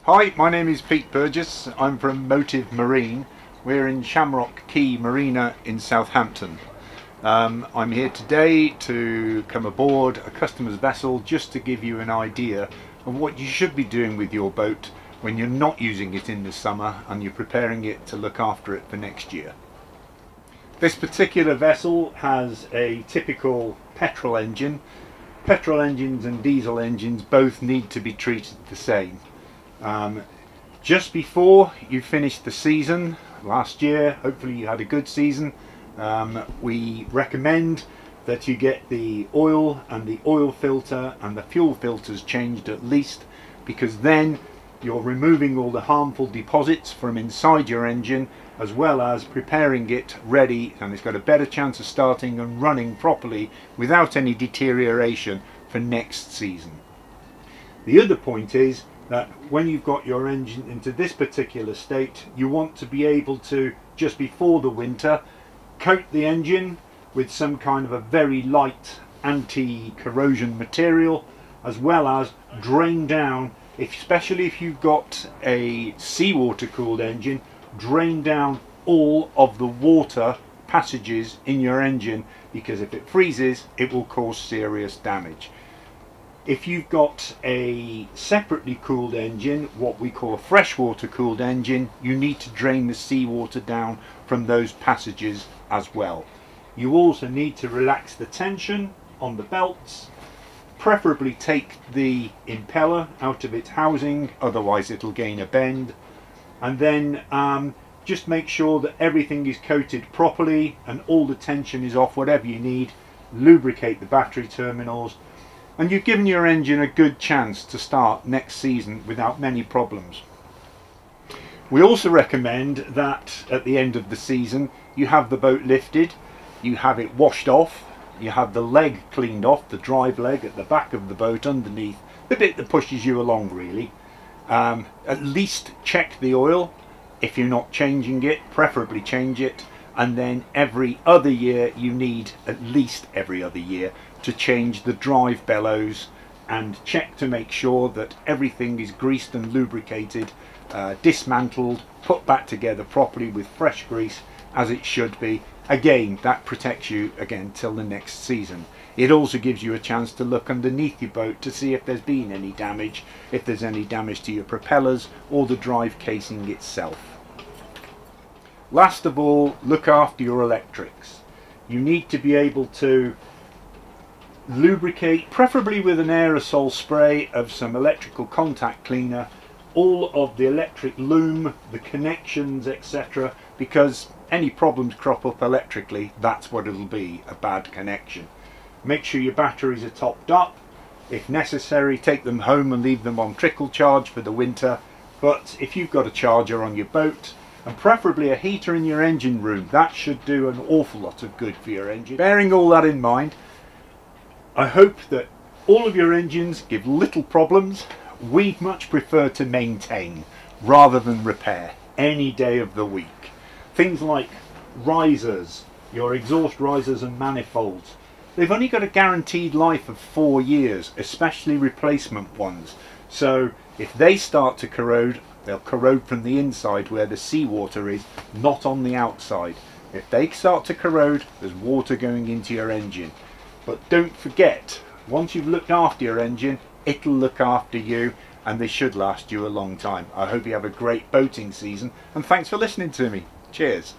Hi, my name is Pete Burgess. I'm from Motive Marine. We're in Shamrock Quay Marina in Southampton. I'm here today to come aboard a customer's vessel just to give you an idea of what you should be doing with your boat when you're not using it in the summer and you're preparing it to look after it for next year. This particular vessel has a typical petrol engine. Petrol engines and diesel engines both need to be treated the same. Just before you finish the season last year, hopefully you had a good season, we recommend that you get the oil and the oil filter and the fuel filters changed at least, because then you're removing all the harmful deposits from inside your engine, as well as preparing it ready, and it's got a better chance of starting and running properly without any deterioration for next season. The other point is that when you've got your engine into this particular state, you want to be able to, just before the winter, coat the engine with some kind of a very light anti-corrosion material, as well as drain down, especially if you've got a seawater cooled engine, drain down all of the water passages in your engine, because if it freezes it will cause serious damage. If you've got a separately cooled engine, what we call a freshwater cooled engine, you need to drain the seawater down from those passages as well. You also need to relax the tension on the belts, preferably take the impeller out of its housing, otherwise it'll gain a bend, and then just make sure that everything is coated properly and all the tension is off. Whatever you need, lubricate the battery terminals, and you've given your engine a good chance to start next season without many problems. We also recommend that at the end of the season you have the boat lifted, you have it washed off, you have the leg cleaned off, the drive leg at the back of the boat underneath, the bit that pushes you along really. At least check the oil. If you're not changing it, preferably change it, and then every other year you need, at least every other year, to change the drive bellows and check to make sure that everything is greased and lubricated, dismantled, put back together properly with fresh grease as it should be. Again, that protects you again till the next season. It also gives you a chance to look underneath your boat to see if there's been any damage, if there's any damage to your propellers or the drive casing itself. Last of all, look after your electrics. You need to be able to lubricate, preferably with an aerosol spray of some electrical contact cleaner, all of the electric loom, the connections, etc., because any problems crop up electrically, that's what it'll be, a bad connection. Make sure your batteries are topped up. If necessary, take them home and leave them on trickle charge for the winter, but if you've got a charger on your boat, and preferably a heater in your engine room, that should do an awful lot of good for your engine. Bearing all that in mind, I hope that all of your engines give little problems. We much prefer to maintain rather than repair any day of the week. Things like risers, your exhaust risers and manifolds, they've only got a guaranteed life of 4 years, especially replacement ones. So if they start to corrode, they'll corrode from the inside where the seawater is, not on the outside. If they start to corrode, there's water going into your engine. But don't forget, once you've looked after your engine, it'll look after you, and they should last you a long time. I hope you have a great boating season, and thanks for listening to me. Cheers.